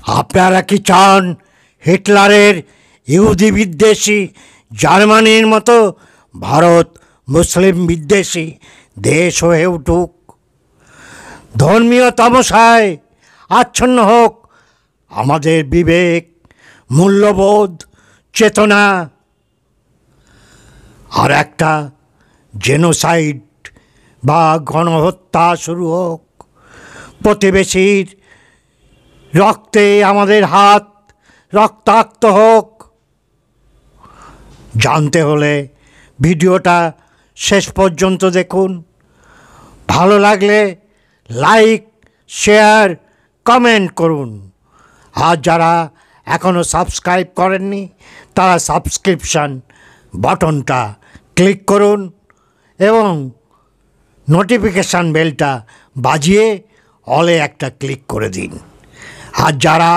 আপনারা কি চান হিটলারের ইহুদি বিদ্বেষী জার্মানির মতো ভারত মুসলিম বিদ্বেষী দেশ হয়ে উঠুক? ধর্মীয় তামাশায় আচ্ছন্ন হোক আমাদের বিবেক, মূল্যবোধ, চেতনা, আর একটা জেনোসাইড বা গণহত্যা শুরু হোক? প্রতিবেশীর রক্তে আমাদের হাত রক্তাক্ত হোক? জানতে হলে ভিডিওটা শেষ পর্যন্ত দেখুন। ভালো লাগলে লাইক, শেয়ার, কমেন্ট করুন। আর যারা এখনও সাবস্ক্রাইব করেননি তারা সাবস্ক্রিপশান বাটনটা ক্লিক করুন এবং নোটিফিকেশান বেলটা বাজিয়ে অলে একটা ক্লিক করে দিন। আর যারা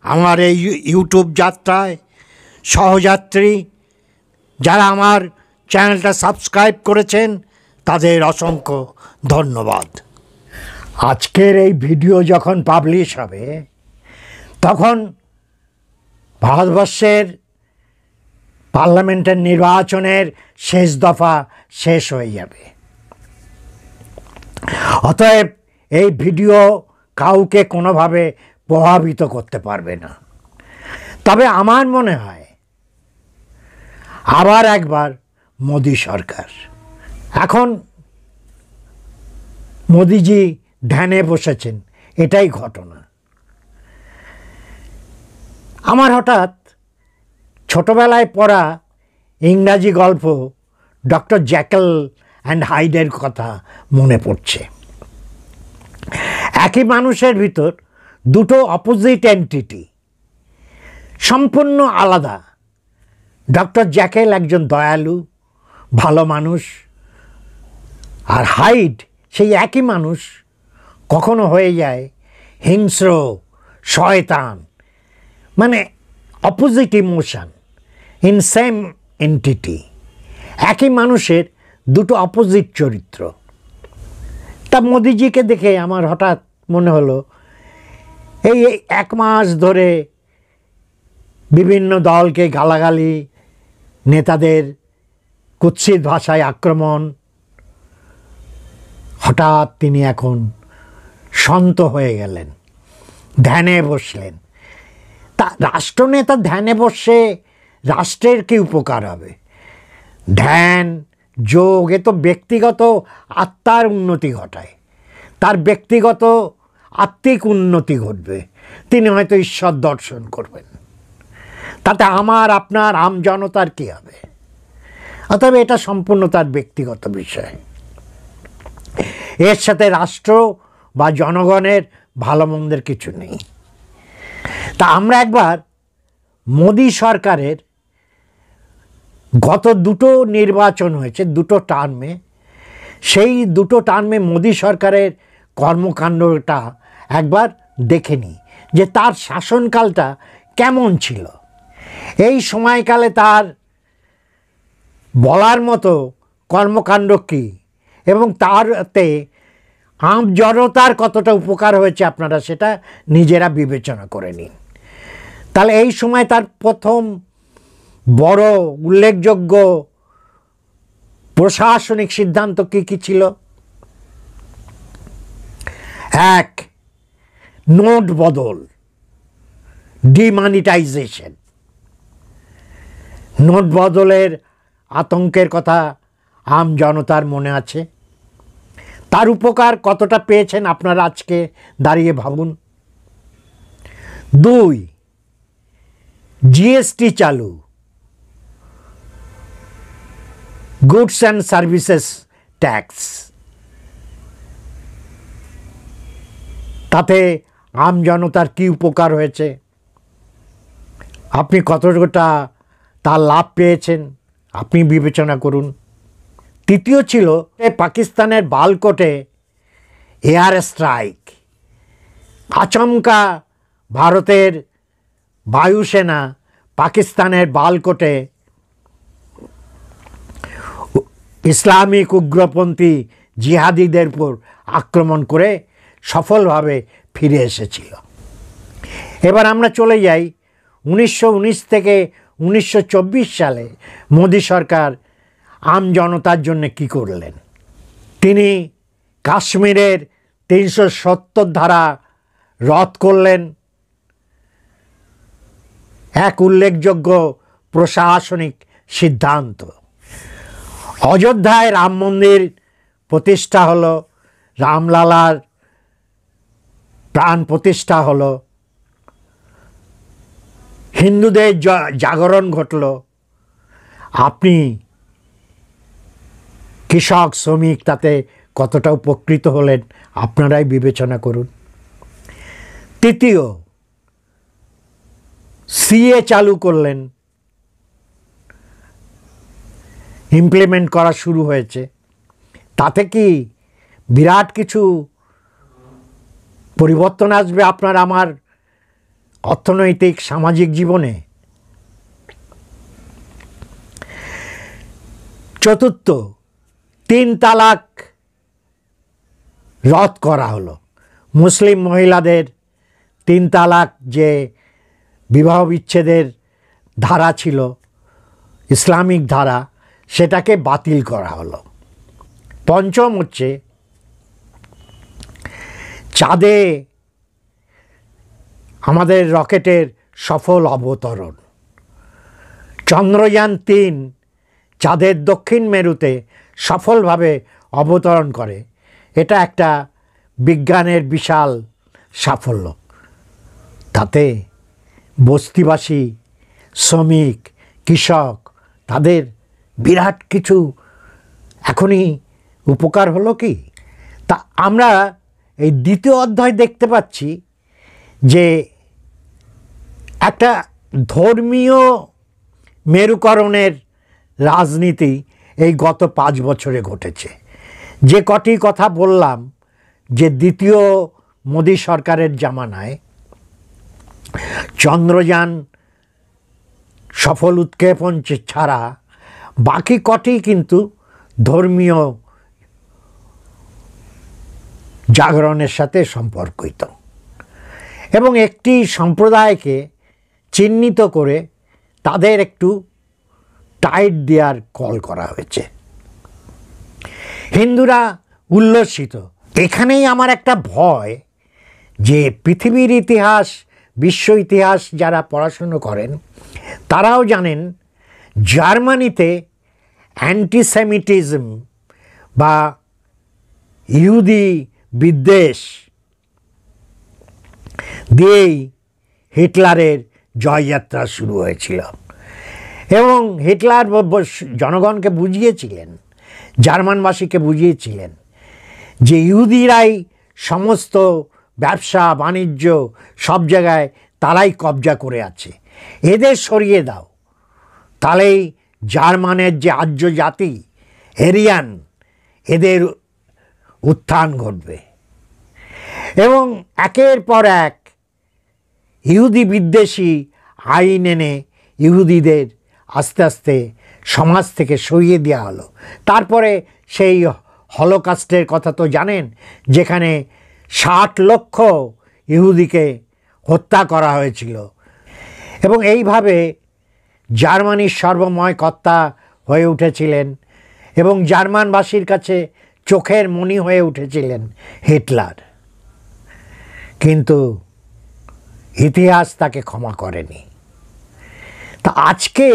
আমার এই ইউটিউব যাত্রায় সহযাত্রী, যারা আমার চ্যানেলটা সাবস্ক্রাইব করেছেন তাদের অসংখ্য ধন্যবাদ। আজকের এই ভিডিও যখন পাবলিশ হবে তখন ভারতবর্ষের পার্লামেন্টের নির্বাচনের শেষ দফা শেষ হয়ে যাবে। অতএব এই ভিডিও কাউকে কোনোভাবে প্রভাবিত করতে পারবে না। তবে আমার মনে হয় আবার একবার মোদি সরকার, এখন মোদিজি ধ্যানে বসেছেন, এটাই ঘটনা। আমার হঠাৎ ছোটবেলায় পড়া ইংরাজি গল্প ডক্টর জ্যাকেল অ্যান্ড হাইডের কথা মনে পড়ছে। একই মানুষের ভিতর দুটো অপোজিট এন্টিটি, সম্পূর্ণ আলাদা। ডক্টর জ্যাকেল একজন দয়ালু ভালো মানুষ, আর হাইড সেই একই মানুষ, কখনো হয়ে যায় হিংস্র শয়তান। মানে opposite emotion in same entity, একই মানুষের দুটো অপোজিট চরিত্র। তা মোদিজিকে দেখে আমার হঠাৎ মনে হলো এই এক মাস ধরে বিভিন্ন দলকে গালাগালি, নেতাদের কুৎসিত ভাষায় আক্রমণ, হঠাৎ তিনি এখন শান্ত হয়ে গেলেন, ধ্যানে বসলেন। তা রাষ্ট্রনেতা ধ্যানে বসে রাষ্ট্রের কি উপকার হবে? ধ্যান, যোগ এ তো ব্যক্তিগত আত্মার উন্নতি ঘটায়, তার ব্যক্তিগত আত্মিক উন্নতি ঘটবে, তিনি হয়তো ঈশ্বর দর্শন করবেন। তাতে আমার আপনার আম জনতার কী হবে? অতএব এটা সম্পূর্ণ তার ব্যক্তিগত বিষয়। এর সাথে রাষ্ট্র বা জনগণের ভালো মন্দের কিছু নেই। তা আমরা একবার মোদি সরকারের গত দুটো নির্বাচন হয়েছে, দুটো টার্মে, সেই দুটো টার্মে মোদি সরকারের কর্মকাণ্ডটা একবার দেখে নিই যে তার শাসনকালটা কেমন ছিল। এই সময়কালে তার বলার মতো কর্মকাণ্ড কী এবং তারতে আম জনতার কতটা উপকার হয়েছে আপনারা সেটা নিজেরা বিবেচনা করে নিন। তাহলে এই সময় তার প্রথম বড় উল্লেখযোগ্য প্রশাসনিক সিদ্ধান্ত কী কী ছিল? এক, নোট বদল, ডিমানিটাইজেশন। নোট বদলের আতঙ্কের কথা আম জনতার মনে আছে। তার উপকার কতটা পেয়েছেন আপনারা আজকে দাঁড়িয়ে ভাবুন। দুই, জিএসটি চালু, গুডস অ্যান্ড সার্ভিসেস ট্যাক্স। তাতে আম জনতার কী উপকার হয়েছে, আপনি কতটা তার লাভ পেয়েছেন আপনি বিবেচনা করুন। তৃতীয় ছিল পাকিস্তানের বালকোটে এয়ার স্ট্রাইক। আচমকা ভারতের বায়ুসেনা পাকিস্তানের বালকোটে ইসলামিক উগ্রপন্থী জিহাদিদের উপর আক্রমণ করে সফলভাবে ফিরে এসেছিল। এবার আমরা চলে যাই 1919 থেকে 1924 সালে মোদী সরকার আম জনতার জন্য কি করলেন। তিনি কাশ্মীরের 370 ধারা রদ করলেন। এক উল্লেখযোগ্য প্রশাসনিক সিদ্ধান্ত। অযোধ্যায় রাম মন্দির প্রতিষ্ঠা হলো, রামলালার প্রাণ প্রতিষ্ঠা হলো, হিন্দুদের জাগরণ ঘটল। আপনি কৃষক শ্রমিক তাতে কতটা উপকৃত হলেন আপনারাই বিবেচনা করুন। তৃতীয়, সিএ চালু করলেন, ইমপ্লিমেন্ট করা শুরু হয়েছে। তাতে কি বিরাট কিছু পরিবর্তন আসবে আপনার আমার অর্থনৈতিক সামাজিক জীবনে? চতুর্থ, 3 তালাক রদ করা হলো। মুসলিম মহিলাদের 3 তালাক যে বিবাহ বিচ্ছেদের ধারা ছিল, ইসলামিক ধারা, সেটাকে বাতিল করা হলো। পঞ্চম হচ্ছে চাঁদে আমাদের রকেটের সফল অবতরণ। চন্দ্রযান-3 চাঁদের দক্ষিণ মেরুতে সফলভাবে অবতরণ করে। এটা একটা বিজ্ঞানের বিশাল সাফল্য। তাতে বস্তিবাসী, শ্রমিক, কৃষক তাদের বিরাট কিছু এখনই উপকার হলো কি? তা আমরা এই দ্বিতীয় অধ্যায় দেখতে পাচ্ছি যে একটা ধর্মীয় মেরুকরণের রাজনীতি এই গত 5 বছরে ঘটেছে। যে কটি কথা বললাম যে দ্বিতীয় মোদী সরকারের জামানায় চন্দ্রযান সফল উৎক্ষেপণ ছাড়া বাকি কটি কিন্তু ধর্মীয় জাগরণের সাথে সম্পর্কিত এবং একটি সম্প্রদায়কে চিহ্নিত করে তাদের একটু টাইট দেওয়ার কল করা হয়েছে। হিন্দুরা উল্লসিত। এখানেই আমার একটা ভয় যে পৃথিবীর ইতিহাস, বিশ্ব ইতিহাস যারা পড়াশুনো করেন তারাও জানেন জার্মানিতে অ্যান্টিসেমিটিজম বা ইহুদি বিদ্বেষ দিয়েই হিটলারের জয়যাত্রা শুরু হয়েছিল এবং হিটলার জনগণকে বুঝিয়েছিলেন, জার্মানবাসীকে বুঝিয়েছিলেন যে ইহুদিরাই সমস্ত ব্যবসা বাণিজ্য সব জায়গায় তারাই কবজা করে আছে, এদের সরিয়ে দাও, তাহলেই জার্মানের যে আর্য জাতি এরিয়ান এদের উত্থান ঘটবে। এবং একের পর এক ইহুদি বিদ্বেষী আইন এনে ইহুদিদের আস্তে আস্তে সমাজ থেকে সরিয়ে দেওয়া হলো। তারপরে সেই হলোকাস্টের কথা তো জানেন, যেখানে 60 লক্ষ ইহুদিকে হত্যা করা হয়েছিল এবং এইভাবে জার্মানির সর্বময় কর্তা হয়ে উঠেছিলেন এবং জার্মানবাসীর কাছে চোখের মণি হয়ে উঠেছিলেন হিটলার। কিন্তু ইতিহাস তাকে ক্ষমা করেনি। তা আজকে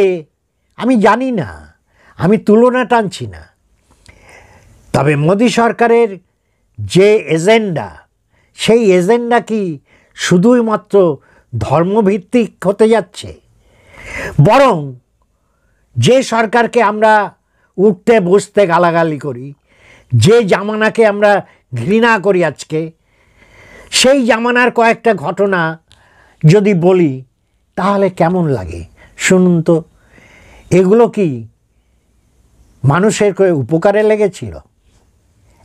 আমি জানি না, আমি তুলনা টানছি না, তবে মোদী সরকারের যে এজেন্ডা, সেই এজেন্ডা কি শুধুই মাত্র ধর্মভিত্তিক হতে যাচ্ছে? বরং যে সরকারকে আমরা উঠতে বসতে গালাগালি করি, যে জামানাকে আমরা ঘৃণা করি আজকে, সেই জামানার কয়েকটা ঘটনা যদি বলি তাহলে কেমন লাগে শুনুন তো। এগুলো কি মানুষের উপকারে লেগেছিল?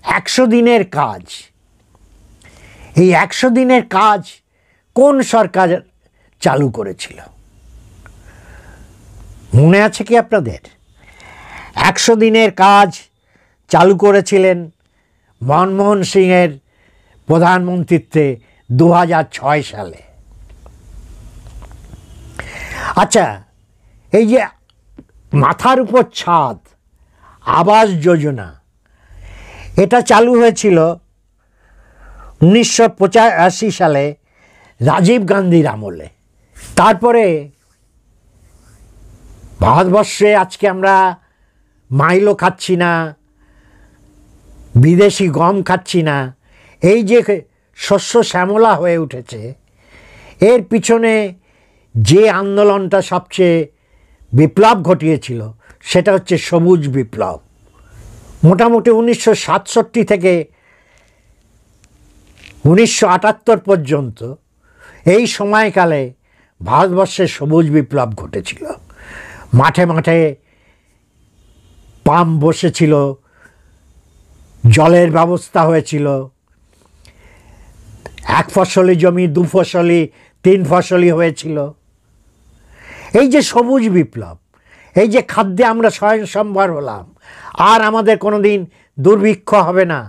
100 দিনের কাজ, এই 100 দিনের কাজ কোন সরকার চালু করেছিল মনে আছে কি আপনাদের? 100 দিনের কাজ চালু করেছিলেন মনমোহন সিংয়ের প্রধানমন্ত্রীত্বে 2006 সালে। আচ্ছা, এই যে মাথার উপর ছাদ আবাস যোজনা, এটা চালু হয়েছিল 1985 সালে রাজীব গান্ধীর আমলে। তারপরে ভারতবর্ষে আজকে আমরা মাইলো খাচ্ছি না, বিদেশি গম খাচ্ছি না, এই যে শস্য শ্যামলা হয়ে উঠেছে, এর পিছনে যে আন্দোলনটা সবচেয়ে বিপ্লব ঘটিয়েছিল সেটা হচ্ছে সবুজ বিপ্লব। মোটামুটি 1967 থেকে 1978 পর্যন্ত এই সময়কালে ভারতবর্ষে সবুজ বিপ্লব ঘটেছিল। মাঠে মাঠে পাম্প বসেছিল, জলের ব্যবস্থা হয়েছিল, এক ফসলি জমি 2 ফসলি 3 ফসলি হয়েছিল। এই যে সবুজ বিপ্লব, এই যে খাদ্যে আমরা স্বয়ংসম্বর হলাম, আর আমাদের কোনো দিন দুর্ভিক্ষ হবে না,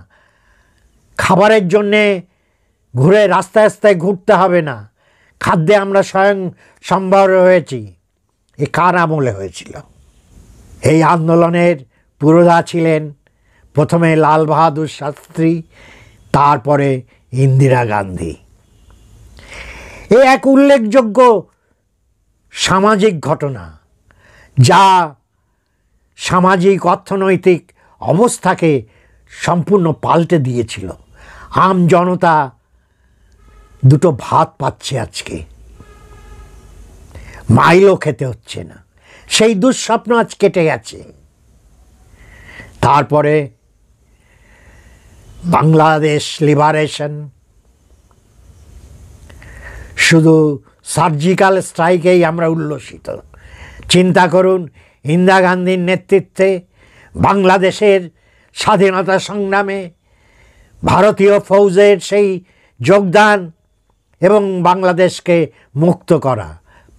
খাবারের জন্যে ঘুরে রাস্তায় রাস্তায় ঘুরতে হবে না, খাদ্যে আমরা স্বয়ংসম্বর হয়েছি, এ কার আমলে হয়েছিল? এই আন্দোলনের পুরোধা ছিলেন প্রথমে লাল বাহাদুর শাস্ত্রী, তারপরে ইন্দিরা গান্ধী। এ এক উল্লেখযোগ্য সামাজিক ঘটনা যা সামাজিক অর্থনৈতিক অবস্থাকে সম্পূর্ণ পাল্টে দিয়েছিল। আম জনতা দুটো ভাত পাচ্ছে, আজকে মাইলও খেতে হচ্ছে না, সেই দুঃস্বপ্ন আজ কেটে গেছে। তারপরে বাংলাদেশ লিবারেশন, শুধু সার্জিক্যাল স্ট্রাইকেই আমরা উল্লসিত। চিন্তা করুন, ইন্দিরা গান্ধীর নেতৃত্বে বাংলাদেশের স্বাধীনতা সংগ্রামে ভারতীয় ফৌজের সেই যোগদান এবং বাংলাদেশকে মুক্ত করা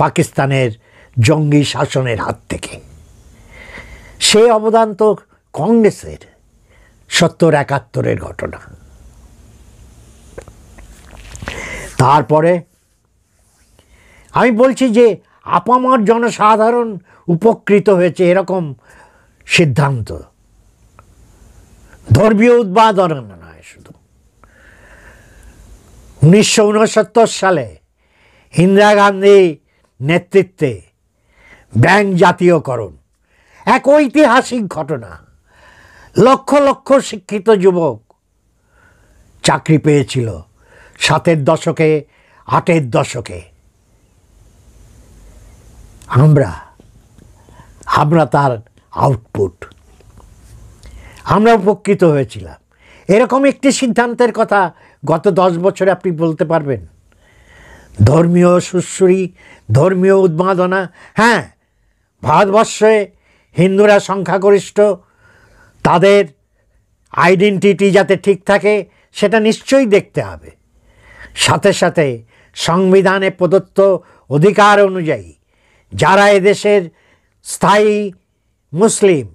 পাকিস্তানের জঙ্গি শাসনের হাত থেকে, সেই অবদান তো কংগ্রেসের। 70-71 ঘটনা। তারপরে আমি বলছি যে আপামর জনসাধারণ উপকৃত হয়েছে এরকম সিদ্ধান্ত, ধর্মীয় উদ্বোধন নয় শুধু। 1969 সালে ইন্দিরা গান্ধী নেতৃত্বে ব্যাংক জাতীয়করণ, এক ঐতিহাসিক ঘটনা। লক্ষ লক্ষ শিক্ষিত যুবক চাকরি পেয়েছিল 7-এর দশকে, 8-এর দশকে। আমরা তার আউটপুট, আমরা উপকৃত হয়েছিলাম। এরকম একটি সিদ্ধান্তের কথা গত 10 বছরে আপনি বলতে পারবেন? ধর্মীয় সুশ্রী, ধর্মীয় উন্মাদনা, হ্যাঁ, ভারতবর্ষে হিন্দুরা সংখ্যাগরিষ্ঠ, তাদের আইডেন্টিটি যাতে ঠিক থাকে সেটা নিশ্চয়ই দেখতে হবে। সাথে সাথে সংবিধানে প্রদত্ত অধিকার অনুযায়ী যারা এদেশের স্থায়ী মুসলিম,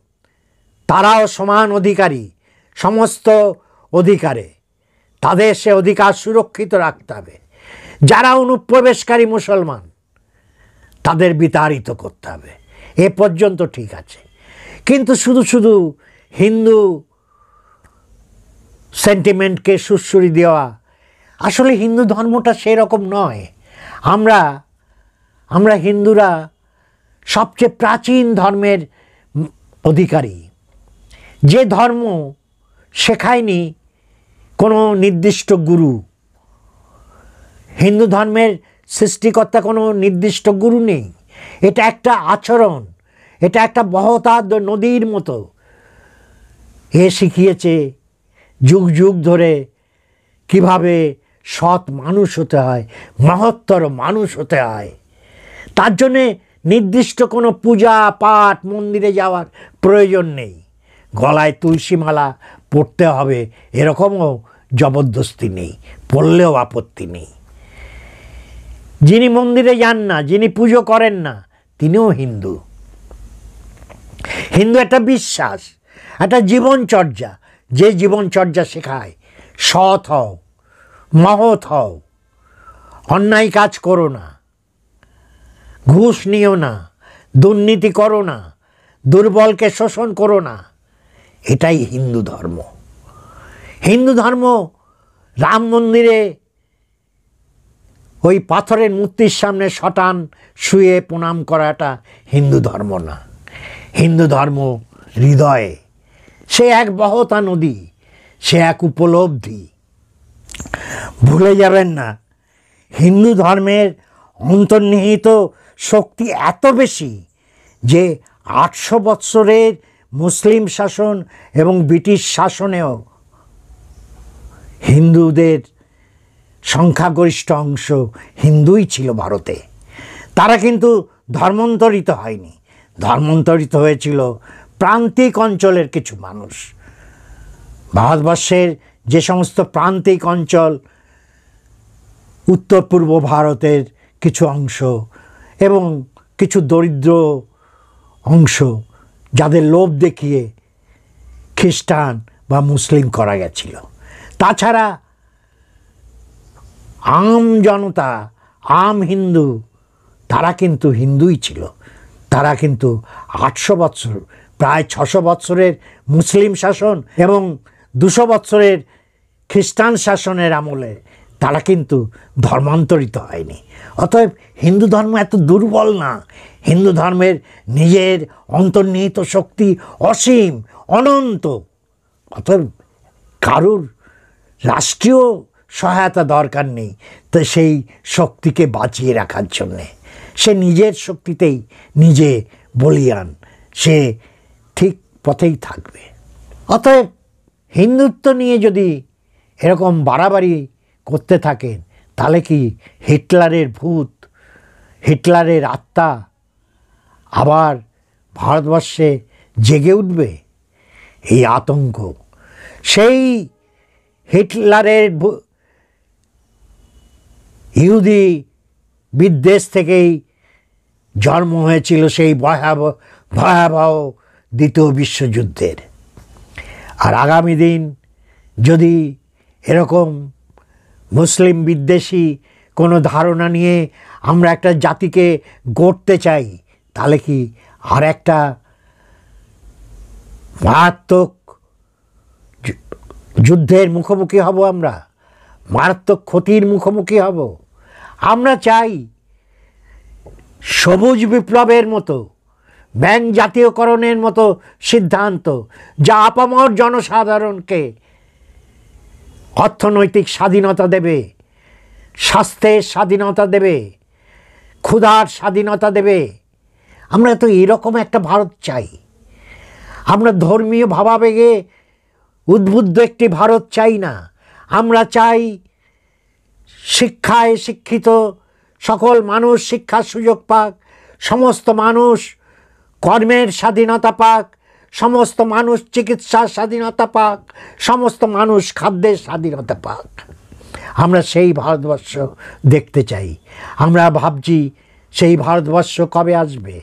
তারাও সমান অধিকারী সমস্ত অধিকারে, তাদের সে অধিকার সুরক্ষিত রাখতে হবে। যারা অনুপ্রবেশকারী মুসলমান, তাদের বিতাড়িত করতে হবে। এ পর্যন্ত ঠিক আছে, কিন্তু শুধু শুধু হিন্দু সেন্টিমেন্টকে সুশ্রী দেওয়া, আসলে হিন্দু ধর্মটা সেরকম নয়। আমরা হিন্দুরা সবচেয়ে প্রাচীন ধর্মের অধিকারী, যে ধর্ম শেখায়নি কোনো নির্দিষ্ট গুরু। হিন্দু ধর্মের সৃষ্টিকর্তা কোনো নির্দিষ্ট গুরু নেই, এটা একটা আচরণ, এটা একটা বহতার নদীর মতো। এ শিখিয়েছে যুগ যুগ ধরে কিভাবে সৎ মানুষ হতে হয়, মহত্তর মানুষ হতে হয়। তার জন্যে নির্দিষ্ট কোনো পূজা পাঠ মন্দিরে যাওয়ার প্রয়োজন নেই, গলায় তুলসী মালা পড়তে হবে এরকমও জবরদস্তি নেই, পড়লেও আপত্তি নেই। যিনি মন্দিরে যান না, যিনি পুজো করেন না, তিনিও হিন্দু। হিন্দু একটা বিশ্বাস, একটা জীবনচর্যা, যে জীবনচর্যা শেখায় সৎ হও, মহৎ হও, অন্যায় কাজ করো না, ঘুষ নিও না, দুর্নীতি করো না, দুর্বলকে শোষণ করো না। এটাই হিন্দু ধর্ম। হিন্দু ধর্ম রাম মন্দিরে ওই পাথরের মূর্তির সামনে শটান শুয়ে প্রণাম করাটা হিন্দু ধর্ম না। হিন্দু ধর্ম হৃদয়ে, সে এক বহতা নদী, সে এক উপলব্ধি। ভুলে যাবেন না, হিন্দু ধর্মের অন্তর্নিহিত শক্তি এত বেশি যে 800 বৎসরের মুসলিম শাসন এবং ব্রিটিশ শাসনেও হিন্দুদের সংখ্যাগরিষ্ঠ অংশ হিন্দুই ছিল ভারতে। তারা কিন্তু ধর্মান্তরিত হয়নি, ধর্মান্তরিত হয়েছিল প্রান্তিক অঞ্চলের কিছু মানুষ। ভারতবর্ষের যে সমস্ত প্রান্তিক অঞ্চল, উত্তর পূর্ব ভারতের কিছু অংশ এবং কিছু দরিদ্র অংশ, যাদের লোভ দেখিয়ে খ্রিস্টান বা মুসলিম করা গেছিল। তাছাড়া আম জনতা, আম হিন্দু, তারা কিন্তু হিন্দুই ছিল। তারা কিন্তু 800 বৎসর, প্রায় 600 বৎসরের মুসলিম শাসন এবং 200 বৎসরের খ্রিস্টান শাসনের আমলে তারা কিন্তু ধর্মান্তরিত হয়নি। অতএব হিন্দু ধর্ম এত দুর্বল না। হিন্দু ধর্মের নিজের অন্তর্নিহিত শক্তি অসীম, অনন্ত। অতএব কারুর রাষ্ট্রীয় সহায়তা দরকার নেই তো সেই শক্তিকে বাঁচিয়ে রাখার জন্যে। সে নিজের শক্তিতেই নিজে বলীয়ান, সে ঠিক পথেই থাকবে। অতএব হিন্দুত্ব নিয়ে যদি এরকম বাড়াবাড়ি করতে থাকেন, তাহলে কি হিটলারের ভূত, হিটলারের আত্মা আবার ভারতবর্ষে জেগে উঠবে? এই আতঙ্ক সেই হিটলারের ইহুদি বিদ্বেষ থেকেই জন্ম হয়েছিল সেই ভয়াবহ দ্বিতীয় বিশ্বযুদ্ধের। আর আগামী দিন যদি এরকম মুসলিম বিদ্বেষী কোনো ধারণা নিয়ে আমরা একটা জাতিকে গড়তে চাই, তাহলে কি আর একটা মারাত্মক যুদ্ধের মুখোমুখি হব? আমরা মারাত্মক ক্ষতির মুখোমুখি হব। আমরা চাই সবুজ বিপ্লবের মতো, ব্যাংক জাতীয়করণের মতো সিদ্ধান্ত, যা আপামর জনসাধারণকে অর্থনৈতিক স্বাধীনতা দেবে, স্বাস্থ্যের স্বাধীনতা দেবে, ক্ষুধার স্বাধীনতা দেবে। আমরা তো এরকম একটা ভারত চাই। আমরা ধর্মীয় ভাবাবেগে উদ্বুদ্ধ একটি ভারত চাই না। আমরা চাই শিক্ষায় শিক্ষিত সকল মানুষ শিক্ষার সুযোগ পাক, সমস্ত মানুষ কর্মের স্বাধীনতা পাক, সমস্ত মানুষ চিকিৎসার স্বাধীনতা পাক, সমস্ত মানুষ খাদ্যের স্বাধীনতা পাক। আমরা সেই ভারতবর্ষ দেখতে চাই। আমরা ভাবছি সেই ভারতবর্ষ কবে আসবে।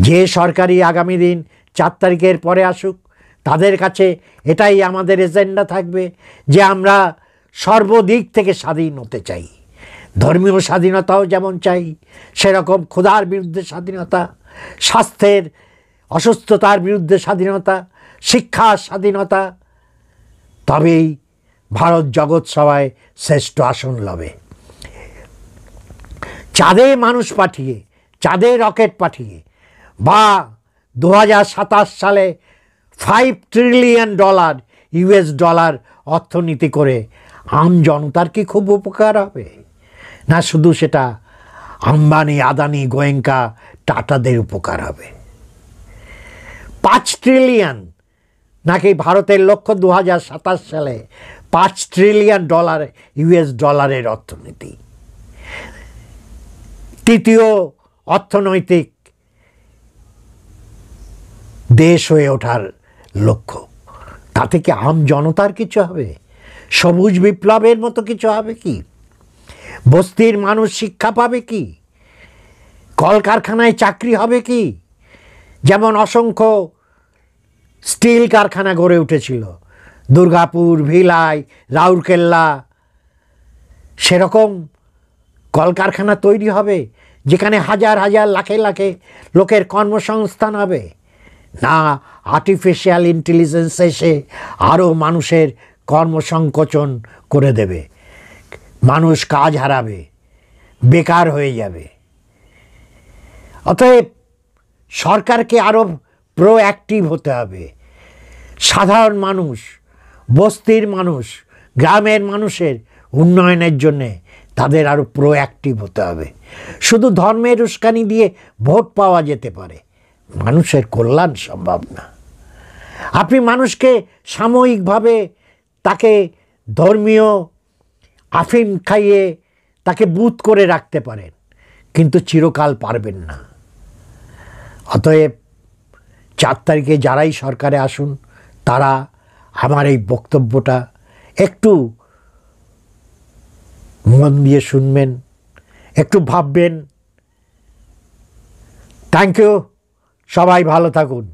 যে সরকারি আগামী দিন 4 তারিখের পরে আসুক, তাদের কাছে এটাই আমাদের এজেন্ডা থাকবে যে আমরা সর্বদিক থেকে স্বাধীন হতে চাই। ধর্মীয় স্বাধীনতাও যেমন চাই, সেরকম ক্ষুধার বিরুদ্ধে স্বাধীনতা, স্বাস্থ্যের অসুস্থতার বিরুদ্ধে স্বাধীনতা, শিক্ষার স্বাধীনতা। তবেই ভারত জগৎ সভায় শ্রেষ্ঠ আসন লবে। চাঁদে মানুষ পাঠিয়ে, চাঁদে রকেট পাঠিয়ে, বা 2027 সালে $5 ট্রিলিয়ন US ডলার অর্থনীতি করে আম জনতার কি খুব উপকার হবে? না শুধু সেটা আম্বানি, আদানি, গোয়েঙ্কা, টাটাদের উপকার হবে? 5 ট্রিলিয়ন নাকি ভারতের লক্ষ্য 2027 সালে $5 ট্রিলিয়ন US ডলারের অর্থনীতি, তৃতীয় অর্থনৈতিক দেশ হয়ে ওঠার লক্ষ্য। তাতে কি আম জনতার কিছু হবে? সবুজ বিপ্লবের মতো কিছু হবে কি? বস্তির মানুষ শিক্ষা পাবে কি? কলকারখানায় চাকরি হবে কি? যেমন অসংখ্য স্টিল কারখানা গড়ে উঠেছিল দুর্গাপুর, ভিলাই, রাউরকেল্লা, সেরকম কলকারখানা তৈরি হবে যেখানে হাজার হাজার লাখে লাখে লোকের কর্মসংস্থান হবে? না, আর্টিফিশিয়াল ইন্টেলিজেন্স এসে আরও মানুষের কর্মসংকোচন করে দেবে, মানুষ কাজ হারাবে, বেকার হয়ে যাবে। অতএব সরকারকে আরও প্রোঅ্যাক্টিভ হতে হবে। সাধারণ মানুষ, বস্তির মানুষ, গ্রামের মানুষের উন্নয়নের জন্যে তাদের আরও প্রোঅ্যাক্টিভ হতে হবে। শুধু ধর্মের উস্কানি দিয়ে ভোট পাওয়া যেতে পারে, মানুষের কল্যাণ সম্ভব না। আপনি মানুষকে সাময়িকভাবে তাকে ধর্মীয় আফিম খাইয়ে তাকে বুঁদ করে রাখতে পারেন, কিন্তু চিরকাল পারবেন না। অতএব 4 তারিখে যারাই সরকারে আসুন, তারা আমার এই বক্তব্যটা একটু মন দিয়ে শুনবেন, একটু ভাববেন। থ্যাংক ইউ, সবাই ভালো থাকুন।